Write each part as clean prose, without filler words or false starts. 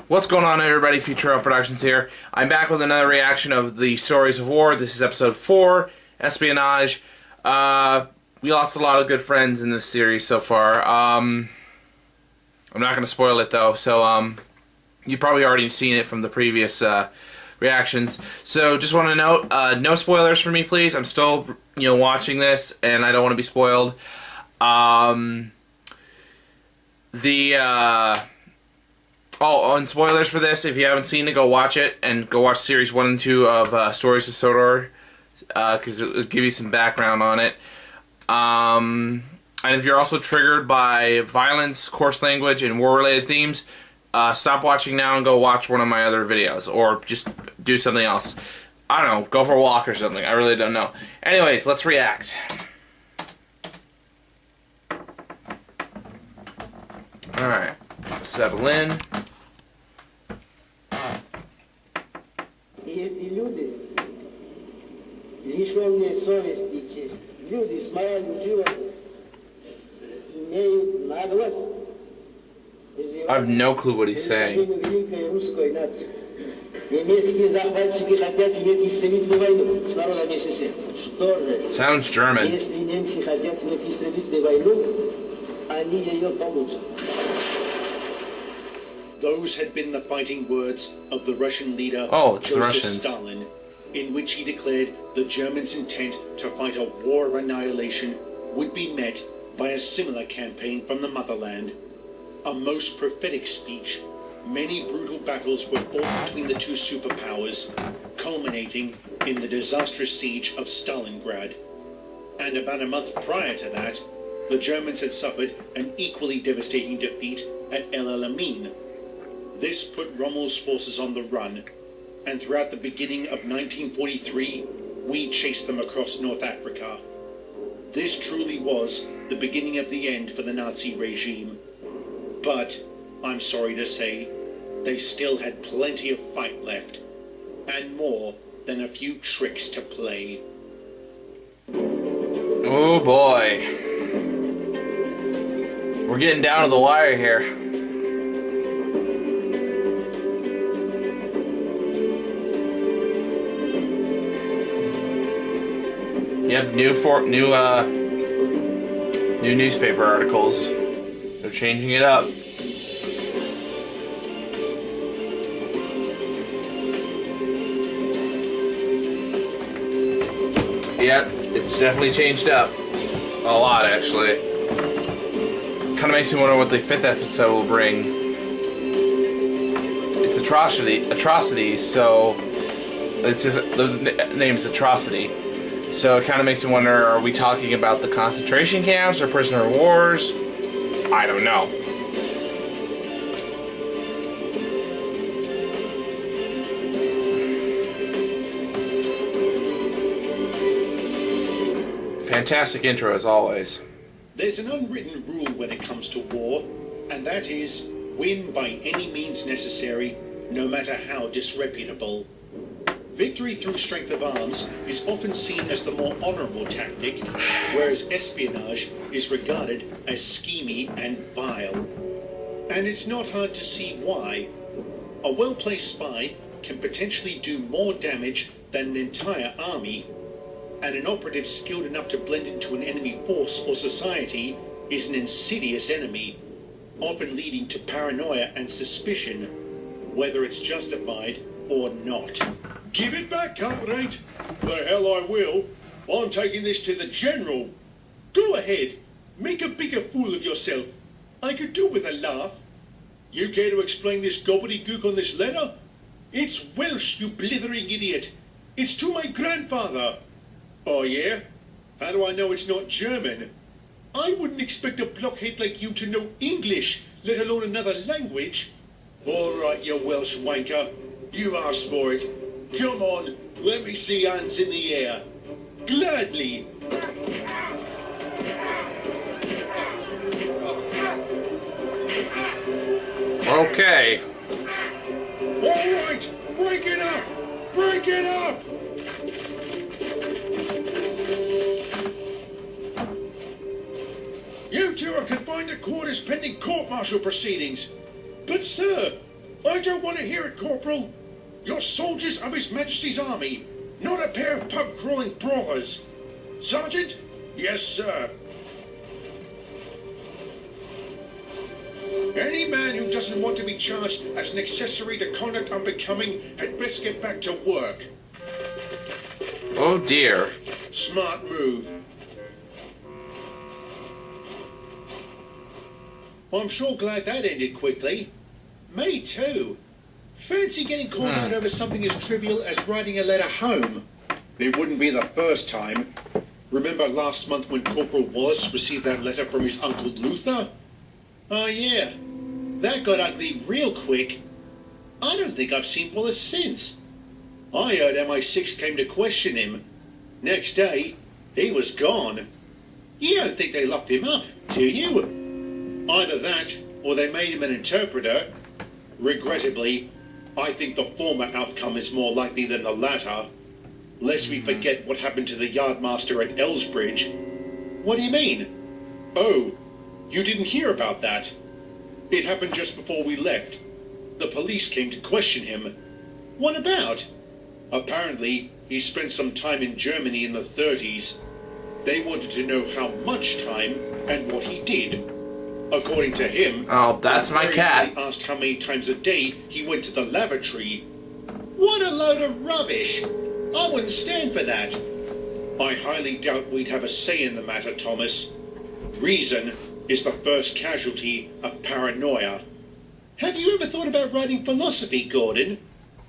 What's going on, everybody? FutureRail Productions here. I'm back with another reaction of the Stories of War. This is episode 4, Espionage. We lost a lot of good friends in this series so far. I'm not going to spoil it, though, so you've probably already seen it from the previous reactions. So just want to note, no spoilers for me, please. I'm still, watching this, and I don't want to be spoiled. And spoilers for this, if you haven't seen it, go watch it, and go watch series 1 and 2 of Stories of Sodor, because it'll give you some background on it. And if you're also triggered by violence, coarse language, and war-related themes, stop watching now and go watch one of my other videos, or just do something else. I don't know, go for a walk or something, I really don't know. Anyways, let's react. Alright, settle in. І люди, лишенные совести и честь, люди с моралью животных, имеют наглость. I have no clue what he's saying. Великой русской нации. Немецкие захватчики хотят иметь истребительную войну с народом СССР. Что же? Sounds German. Если немцы хотят иметь истребительную войну, они ее получат. Those had been the fighting words of the Russian leader Joseph Stalin, in which he declared the Germans' intent to fight a war of annihilation would be met by a similar campaign from the motherland. A most prophetic speech. Many brutal battles were fought between the two superpowers, culminating in the disastrous siege of Stalingrad. And about a month prior to that, the Germans had suffered an equally devastating defeat at El Alamein. This put Rommel's forces on the run, and throughout the beginning of 1943, we chased them across North Africa. This truly was the beginning of the end for the Nazi regime. But, I'm sorry to say, they still had plenty of fight left, and more than a few tricks to play. Oh boy. We're getting down to the wire here. Yep, new newspaper articles. They're changing it up. Yep, it's definitely changed up. A lot, actually. Kind of makes me wonder what the 5th episode will bring. It's atrocities, so it's just, the name's Atrocity. So it kind of makes me wonder, are we talking about the concentration camps or prisoner of wars? I don't know. Fantastic intro as always. There's an unwritten rule when it comes to war, and that is win by any means necessary, no matter how disreputable. Victory through strength of arms is often seen as the more honorable tactic, whereas espionage is regarded as schemy and vile. And it's not hard to see why. A well-placed spy can potentially do more damage than an entire army, and an operative skilled enough to blend into an enemy force or society is an insidious enemy, often leading to paranoia and suspicion, whether it's justified or not. Give it back, comrade. The hell I will. I'm taking this to the general. Go ahead. Make a bigger fool of yourself. I could do with a laugh. You care to explain this gobbledygook on this letter? It's Welsh, you blithering idiot. It's to my grandfather. Oh, yeah? How do I know it's not German? I wouldn't expect a blockhead like you to know English, let alone another language. All right, you Welsh wanker. You asked for it. Come on, let me see hands in the air. Gladly. Okay. All right, break it up. Break it up. You two are confined to quarters pending court-martial proceedings. But, sir, I don't want to hear it, Corporal. You're soldiers of His Majesty's Army, not a pair of pub-crawling brawlers. Sergeant? Yes, sir. Any man who doesn't want to be charged as an accessory to conduct unbecoming had best get back to work. Oh dear. Smart move. I'm sure glad that ended quickly. Me too. Fancy getting called out over something as trivial as writing a letter home. It wouldn't be the first time. Remember last month when Corporal Wallace received that letter from his Uncle Luther? Oh yeah, that got ugly real quick. I don't think I've seen Wallace since. I heard MI6 came to question him. Next day, he was gone. You don't think they locked him up, do you? Either that, or they made him an interpreter. Regrettably, I think the former outcome is more likely than the latter. Lest we forget what happened to the yardmaster at Elsbridge. What do you mean? Oh, you didn't hear about that? It happened just before we left. The police came to question him. What about? Apparently, he spent some time in Germany in the 30s. They wanted to know how much time and what he did. According to him... Oh, that's my cat. They asked how many times a day he went to the lavatory. What a load of rubbish! I wouldn't stand for that. I highly doubt we'd have a say in the matter, Thomas. Reason is the first casualty of paranoia. Have you ever thought about writing philosophy, Gordon?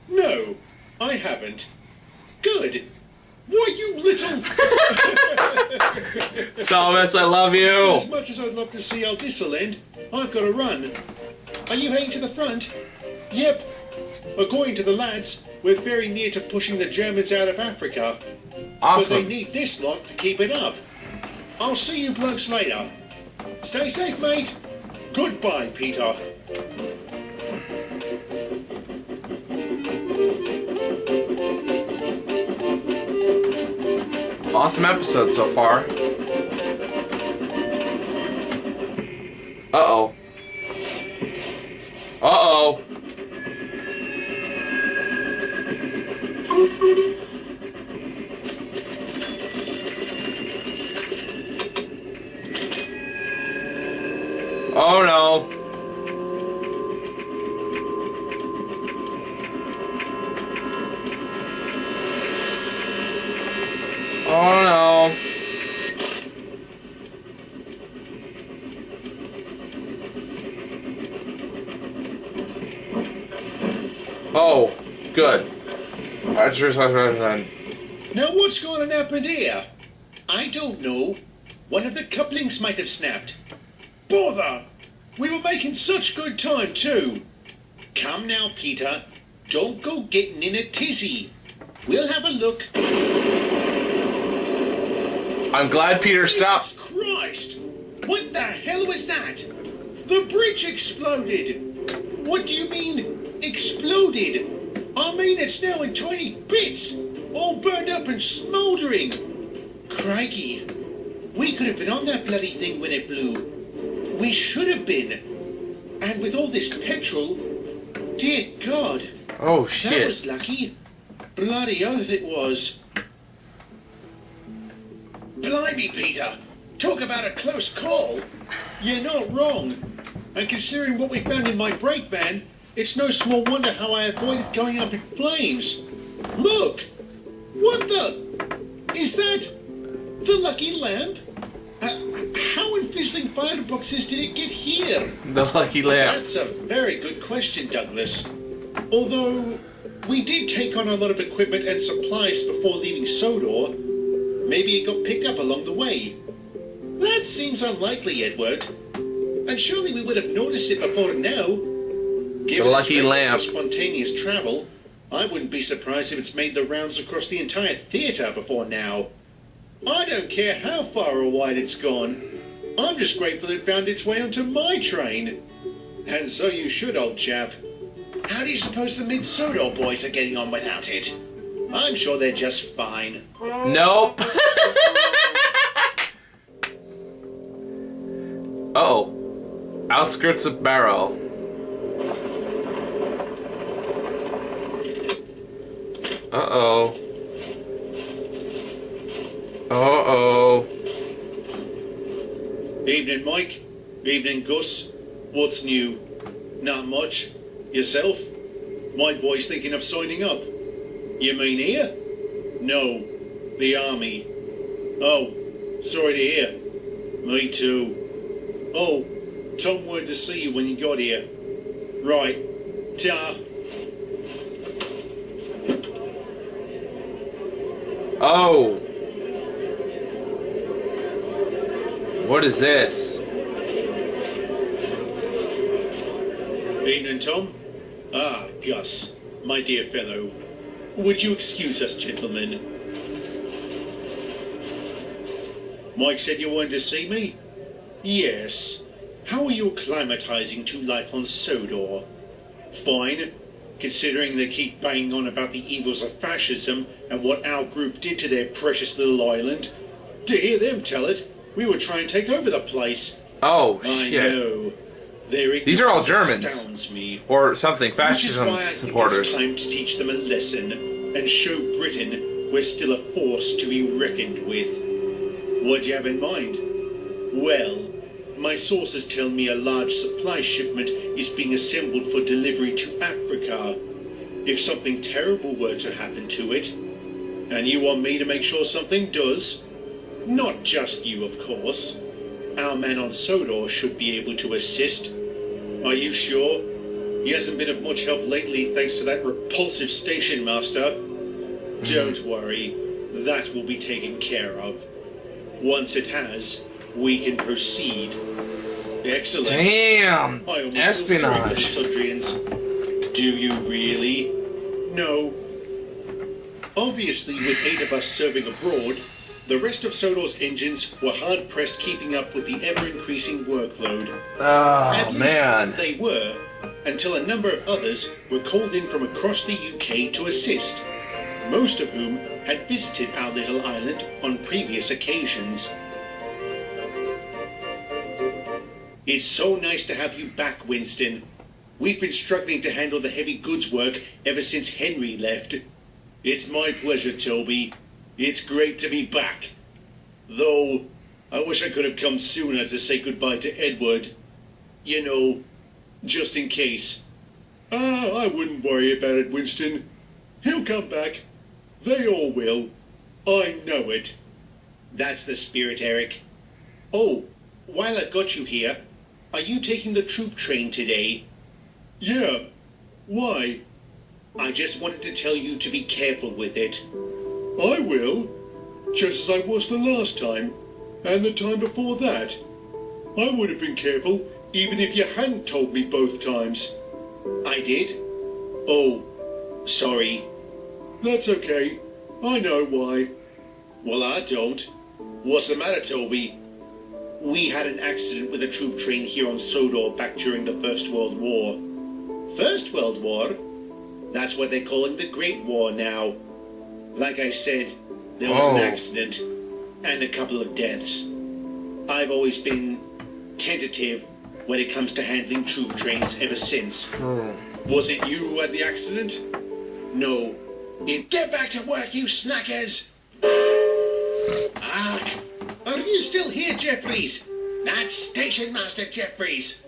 No, I haven't. Good. Why, you little... Thomas, I love you. As much as I'd love to see how this'll end, I've got to run. Are you heading to the front? Yep. According to the lads, we're very near to pushing the Germans out of Africa. Awesome. But they need this lot to keep it up. I'll see you blokes later. Stay safe, mate. Goodbye, Peter. Awesome episode so far. Uh-oh. Uh-oh. Oh no. Oh no. Oh, good. Now what's going to happen here? I don't know. One of the couplings might have snapped. Bother! We were making such good time too. Come now, Peter. Don't go getting in a tizzy. We'll have a look. I'm glad Peter stopped. Jesus Christ! What the hell was that? The bridge exploded! What do you mean, exploded? I mean it's now in tiny bits, all burned up and smouldering. Crikey, we could have been on that bloody thing when it blew. We should have been. And with all this petrol, dear God. Oh shit. That was lucky. Bloody oath it was. Blimey, Peter! Talk about a close call! You're not wrong. And considering what we found in my brake van, it's no small wonder how I avoided going up in flames. Look! What the... Is that... the lucky lamp? How in fizzling fireboxes did it get here? The lucky lamp. That's a very good question, Douglas. Although, we did take on a lot of equipment and supplies before leaving Sodor. Maybe it got picked up along the way. That seems unlikely, Edward. And surely we would have noticed it before now. Given The lucky its lamp. spontaneous travel, I wouldn't be surprised if it's made the rounds across the entire theatre before now. I don't care how far or wide it's gone. I'm just grateful it found its way onto my train. And so you should, old chap. How do you suppose the Mid-Sodor boys are getting on without it? I'm sure they're just fine. Nope. Uh-oh. Outskirts of Barrow. Uh-oh. Uh-oh. Evening, Mike. Evening, Gus. What's new? Not much. Yourself? My boy's thinking of signing up. You mean here? No, the army. Oh, sorry to hear. Me too. Oh, Tom wanted to see you when you got here. Right. Ta. Oh. What is this? Evening, Tom. Ah, Gus, my dear fellow. Would you excuse us, gentlemen? Mike said you wanted to see me? Yes. How are you acclimatizing to life on Sodor? Fine, considering they keep banging on about the evils of fascism and what our group did to their precious little island. To hear them tell it, we would try and take over the place. Oh, I shit. know. These are all Germans. Astounds me. Or something. Which is Fascism why I think supporters. it's time to teach them a lesson and show Britain we're still a force to be reckoned with. What do you have in mind? Well, my sources tell me a large supply shipment is being assembled for delivery to Africa. If something terrible were to happen to it, and you want me to make sure something does, not just you, of course. Our man on Sodor should be able to assist. Are you sure? He hasn't been of much help lately thanks to that repulsive station master. Don't worry, that will be taken care of. Once it has, we can proceed. Excellent. Damn! I almost Espionage. feel sorry for the Sudrians. Do you really? No. Obviously, with 8 of us serving abroad, the rest of Sodor's engines were hard-pressed keeping up with the ever-increasing workload. Oh, At least man. they were, until a number of others were called in from across the UK to assist, most of whom had visited our little island on previous occasions. It's so nice to have you back, Winston. We've been struggling to handle the heavy goods work ever since Henry left. It's my pleasure, Toby. It's great to be back. Though, I wish I could have come sooner to say goodbye to Edward. You know, just in case. I wouldn't worry about it, Winston. He'll come back. They all will. I know it. That's the spirit, Eric. Oh, while I've got you here, are you taking the troop train today? Yeah. Why? I just wanted to tell you to be careful with it. I will. Just as I was the last time, and the time before that. I would have been careful, even if you hadn't told me both times. I did? Oh, sorry. That's okay. I know why. Well, I don't. What's the matter, Toby? We had an accident with a troop train here on Sodor back during the First World War. First World War? That's what they're calling the Great War now. Like I said, there was an accident and a couple of deaths. I've always been tentative when it comes to handling troop trains ever since. Was it you who had the accident? No. Get back to work, you snackers! Ah, are you still here, Jeffries? That's Station Master Jeffries.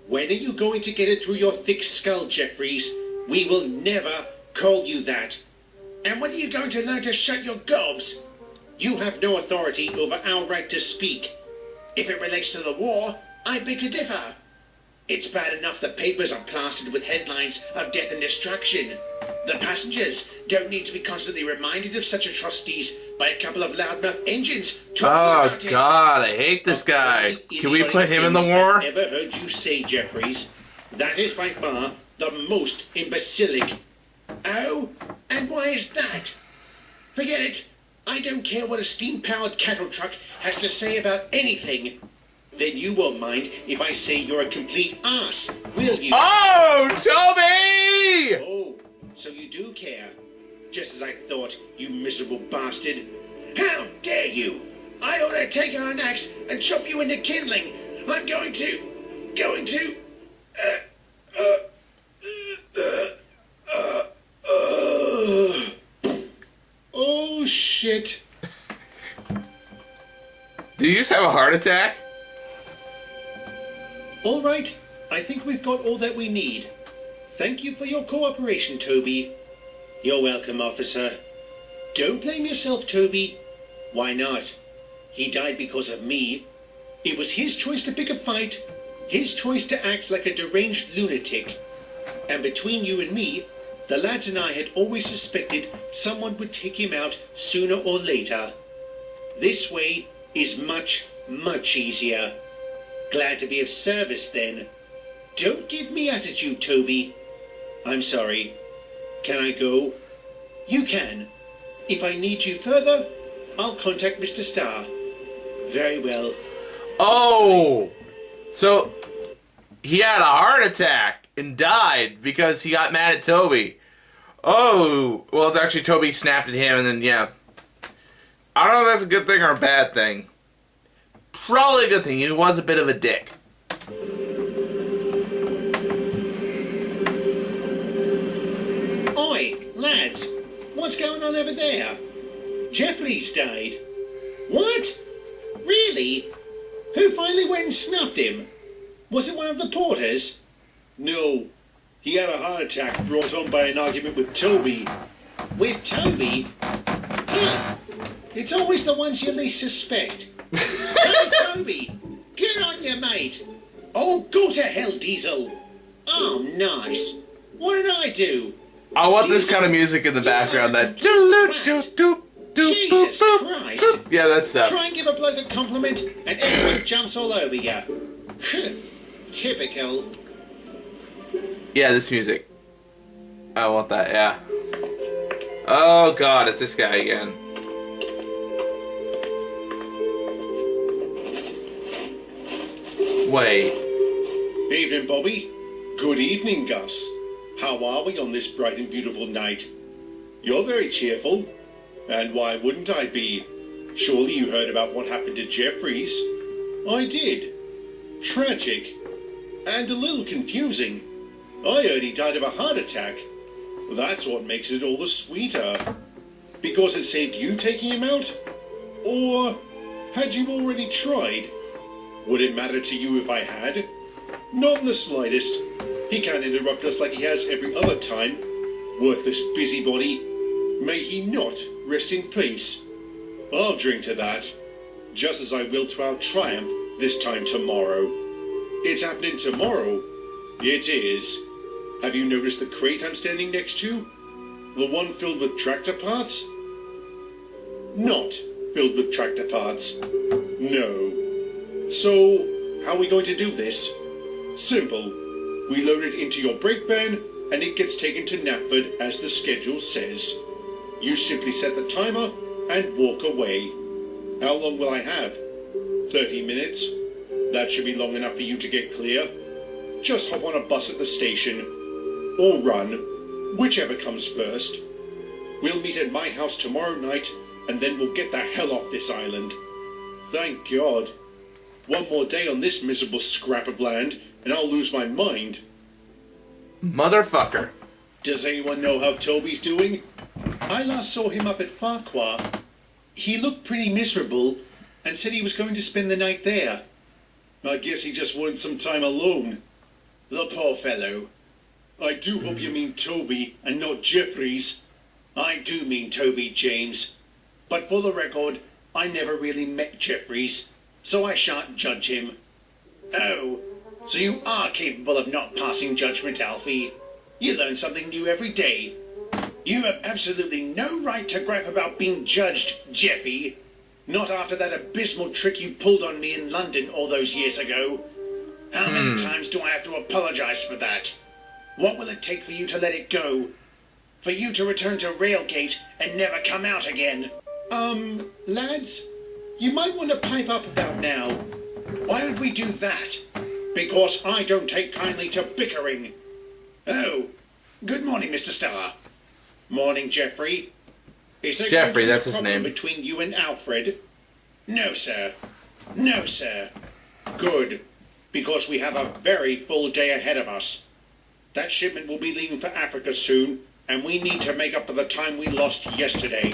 When are you going to get it through your thick skull, Jeffries? We will never call you that. And when are you going to learn to shut your gobs? You have no authority over our right to speak. If it relates to the war, I beg to differ. It's bad enough the papers are plastered with headlines of death and destruction. The passengers don't need to be constantly reminded of such atrocities by a couple of loudmouth engines talking Oh, about it. God, I hate this guy. Can we put him in the war? I've never heard you say, Jeffries. That is by far the most imbecilic. Oh, and why is that? Forget it. I don't care what a steam-powered cattle truck has to say about anything. Then you won't mind if I say you're a complete ass, will you? Oh, Toby! Oh, so you do care. Just as I thought, you miserable bastard. How dare you! I ought to take out an axe and chop you into kindling. I'm going to... shit. Did you just have a heart attack? All right, I think we've got all that we need. Thank you for your cooperation, Toby. You're welcome, officer. Don't blame yourself, Toby. Why not? He died because of me. It was his choice to pick a fight, his choice to act like a deranged lunatic. And between you and me, the lads and I had always suspected someone would take him out sooner or later. This way is much, much easier. Glad to be of service then. Don't give me attitude, Toby. I'm sorry. Can I go? You can. If I need you further, I'll contact Mr. Starr. Very well. Oh! So, he had a heart attack and died because he got mad at Toby. Oh! Well, it's actually Toby snapped at him and then, yeah. I don't know if that's a good thing or a bad thing. Probably a good thing. He was a bit of a dick. Oi, lads. What's going on over there? Jeffrey's died. What? Really? Who finally went and snuffed him? Was it one of the porters? No. He had a heart attack brought on by an argument with Toby. With Toby? Huh. It's always the ones you least suspect. Hey, Toby! Get on you, mate! Oh, go to hell, Diesel! Oh, nice. What did I do? I want this kind of music in the background. That. Jesus Christ! Yeah, that's stuff. Try and give a bloke a compliment, and everyone jumps all over you. Typical. Yeah, this music. I want that, yeah. Oh god, it's this guy again. Wait. Evening, Bobby. Good evening, Gus. How are we on this bright and beautiful night? You're very cheerful. And why wouldn't I be? Surely you heard about what happened to Jeffries. I did. Tragic. And a little confusing. I heard he died of a heart attack. That's what makes it all the sweeter. Because it saved you taking him out? Or had you already tried? Would it matter to you if I had? Not in the slightest. He can't interrupt us like he has every other time. Worthless busybody. May he not rest in peace. I'll drink to that. Just as I will to our triumph this time tomorrow. It's happening tomorrow. It is. Have you noticed the crate I'm standing next to? The one filled with tractor parts? Not filled with tractor parts. No. So, how are we going to do this? Simple. We load it into your brake van, and it gets taken to Knapford as the schedule says. You simply set the timer and walk away. How long will I have? 30 minutes? That should be long enough for you to get clear. Just hop on a bus at the station. Or run, whichever comes first. We'll meet at my house tomorrow night, and then we'll get the hell off this island. Thank God. One more day on this miserable scrap of land, and I'll lose my mind. Motherfucker. Does anyone know how Toby's doing? I last saw him up at Farquhar. He looked pretty miserable, and said he was going to spend the night there. I guess he just wanted some time alone. The poor fellow. I do hope you mean Toby and not Jeffries. I do mean Toby, James. But for the record, I never really met Jeffries, so I shan't judge him. Oh, so you are capable of not passing judgment, Alfie. You learn something new every day. You have absolutely no right to gripe about being judged, Jeffy. Not after that abysmal trick you pulled on me in London all those years ago. How many times do I have to apologize for that? What will it take for you to let it go? For you to return to Railgate and never come out again? Lads, you might want to pipe up about now. Why would we do that? Because I don't take kindly to bickering. Oh, good morning, Mr. Starr. Morning, Jeffrey. Is there Jeffrey, going to be that's a his problem name. between you and Alfred? No, sir. No, sir. Good. Because we have a very full day ahead of us. That shipment will be leaving for Africa soon, and we need to make up for the time we lost yesterday.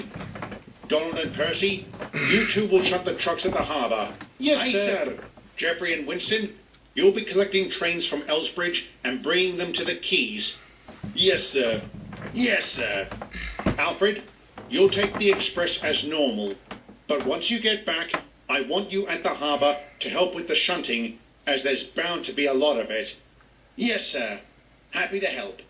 Donald and Percy, you two will shut the trucks at the harbour. Yes, Aye, sir. Geoffrey and Winston, you'll be collecting trains from Elsbridge and bringing them to the quays. Yes, sir. Yes, sir. Alfred, you'll take the express as normal. But once you get back, I want you at the harbour to help with the shunting, as there's bound to be a lot of it. Yes, sir. Happy to help.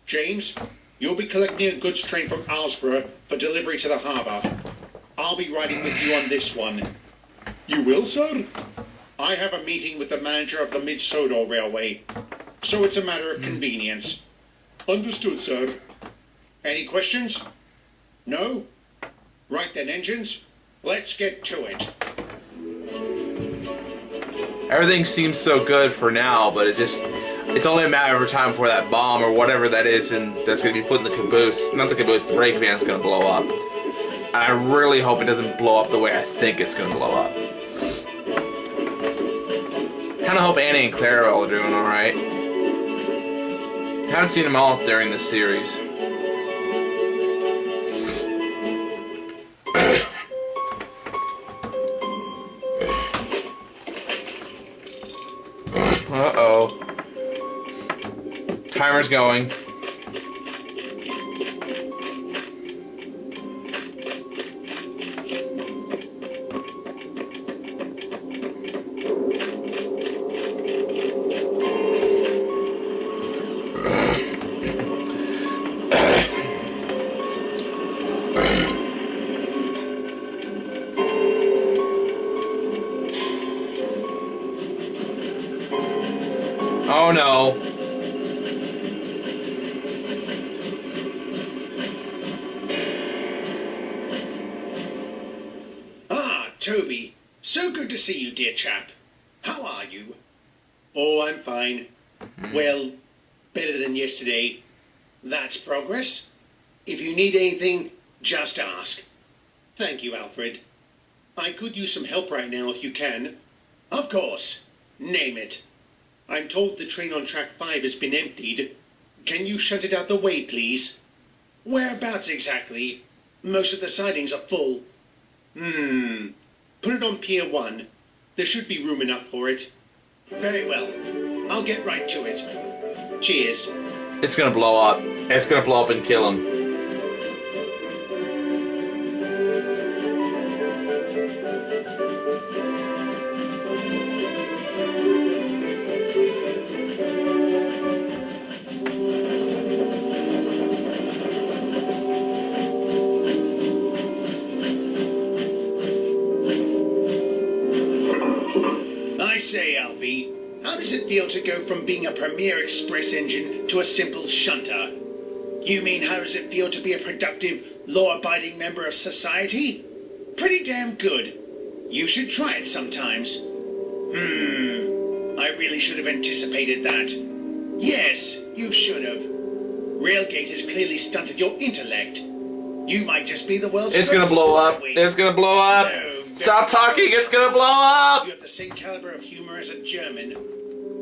James, you'll be collecting a goods train from Alsborough for delivery to the harbour. I'll be riding with you on this one. You will, sir? I have a meeting with the manager of the Mid-Sodor Railway, so it's a matter of convenience. Understood, sir. Any questions? No? Right then, engines. Let's get to it. Everything seems so good for now, but it's only a matter of time before that bomb or whatever that is and that's going to be put in the caboose. Not the caboose, the brake van's going to blow up. And I really hope it doesn't blow up the way I think it's going to blow up. Kind of hope Annie and Clarabelle are doing alright. Haven't seen them all during this series. Uh-oh. Timer's going. Oh no. Ah, Toby. So good to see you, dear chap. How are you? Oh, I'm fine. Well, better than yesterday. That's progress. If you need anything, just ask. Thank you, Alfred. I could use some help right now if you can. Of course. Name it. I'm told the train on track 5 has been emptied. Can you shunt it out the way, please? Whereabouts exactly? Most of the sidings are full. Put it on Pier 1. There should be room enough for it. Very well. I'll get right to it. Cheers. It's gonna blow up. It's gonna blow up and kill him. I say, Alfie, how does it feel to go from being a premier express engine to a simple shunter? You mean how does it feel to be a productive, law-abiding member of society? Pretty damn good. You should try it sometimes. I really should have anticipated that. Yes, you should have. Railgate has clearly stunted your intellect. You might just be the world's It's gonna first blow up. waterweight. It's gonna blow up. No, Stop talking. It's gonna blow up. You have the same caliber of humor as a German.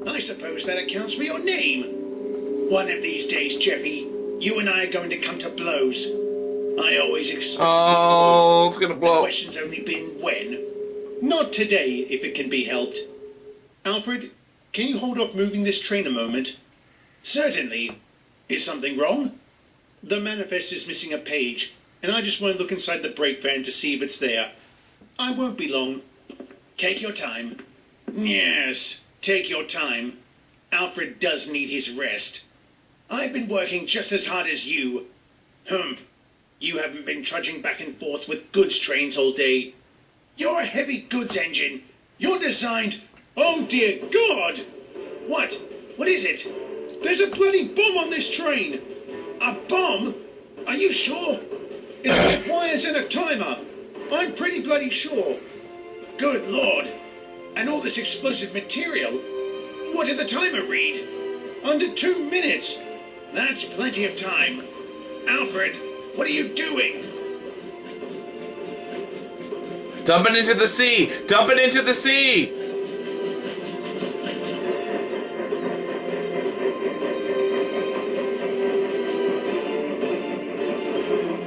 I suppose that accounts for your name. One of these days, Jeffy, you and I are going to come to blows. I always expect. Oh, it's gonna The blow. question's only been when. Not today, if it can be helped. Alfred, can you hold off moving this train a moment? Certainly. Is something wrong? The manifest is missing a page, and I just want to look inside the brake van to see if it's there. I won't be long. Take your time. Yes, take your time. Alfred does need his rest. I've been working just as hard as you. You haven't been trudging back and forth with goods trains all day. You're a heavy goods engine. You're designed... Oh dear God! What? What is it? There's a bloody bomb on this train! A bomb? Are you sure? It's got wires and a timer. I'm pretty bloody sure. Good Lord. And all this explosive material. What did the timer read? Under 2 minutes. That's plenty of time. Alfred, what are you doing? Dump it into the sea. Dump it into the sea.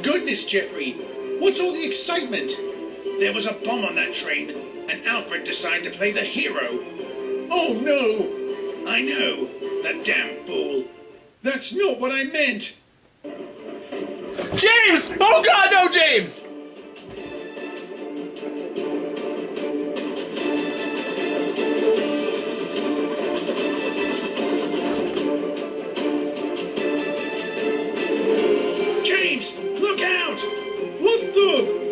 Goodness, Jeffrey. What's all the excitement? There was a bomb on that train, and Alfred decided to play the hero. Oh no! I know, that damn fool. That's not what I meant. James! Oh God, no, James! James, look out! What the?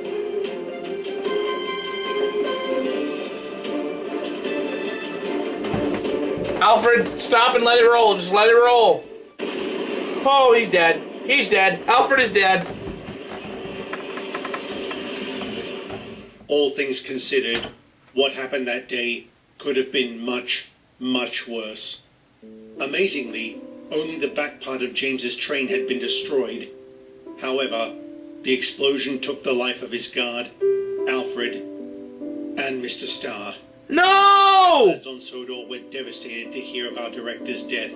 Alfred, stop and let it roll. Just let it roll. Oh, he's dead. He's dead. Alfred is dead. All things considered, what happened that day could have been much, much worse. Amazingly, only the back part of James's train had been destroyed. However, the explosion took the life of his guard, Alfred, and Mr. Starr. No! Lads on Sodor were devastated to hear of our director's death,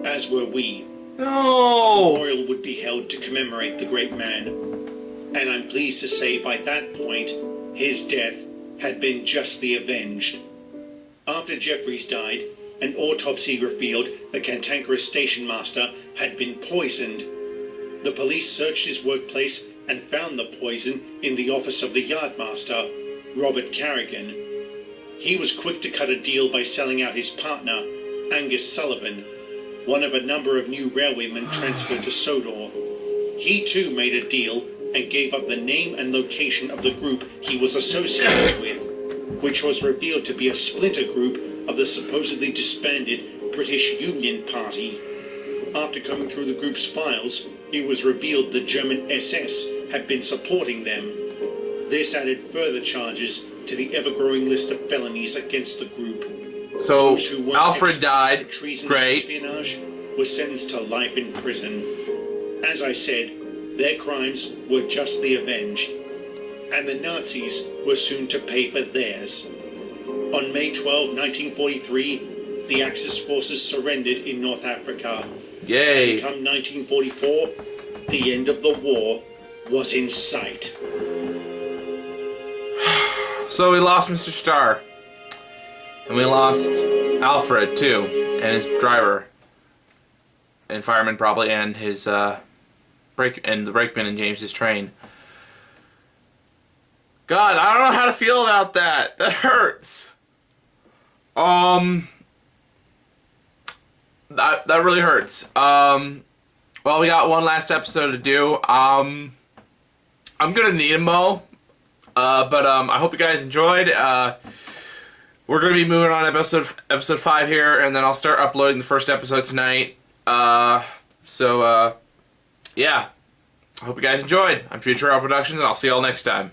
as were we. No! Memorial would be held to commemorate the great man, and I'm pleased to say by that point, his death had been justly avenged. After Jeffries died, an autopsy revealed the cantankerous station master had been poisoned. The police searched his workplace and found the poison in the office of the yardmaster, Robert Carrigan. He was quick to cut a deal by selling out his partner, Angus Sullivan, one of a number of new railwaymen transferred to Sodor. He too made a deal and gave up the name and location of the group he was associated with, which was revealed to be a splinter group of the supposedly disbanded British Union Party. After coming through the group's files, it was revealed the German SS had been supporting them. This added further charges to the ever-growing list of felonies against the group. So, Those who weren't Alfred executed died. for treason Great. and espionage were sentenced to life in prison. As I said, their crimes were justly avenged, and the Nazis were soon to pay for theirs. On May 12, 1943, the Axis forces surrendered in North Africa. Yay. Come 1944, the end of the war was in sight. So we lost Mr. Starr. And we lost Alfred, too. And his driver. And fireman, probably. And his, the brakeman in James's train. God, I don't know how to feel about that. That hurts. That really hurts. Well, we got one last episode to do. I'm gonna need a mo. But I hope you guys enjoyed. We're gonna be moving on to episode 5 here, and then I'll start uploading the first episode tonight. Yeah. I hope you guys enjoyed. I'm FutureRail Productions, and I'll see y'all next time.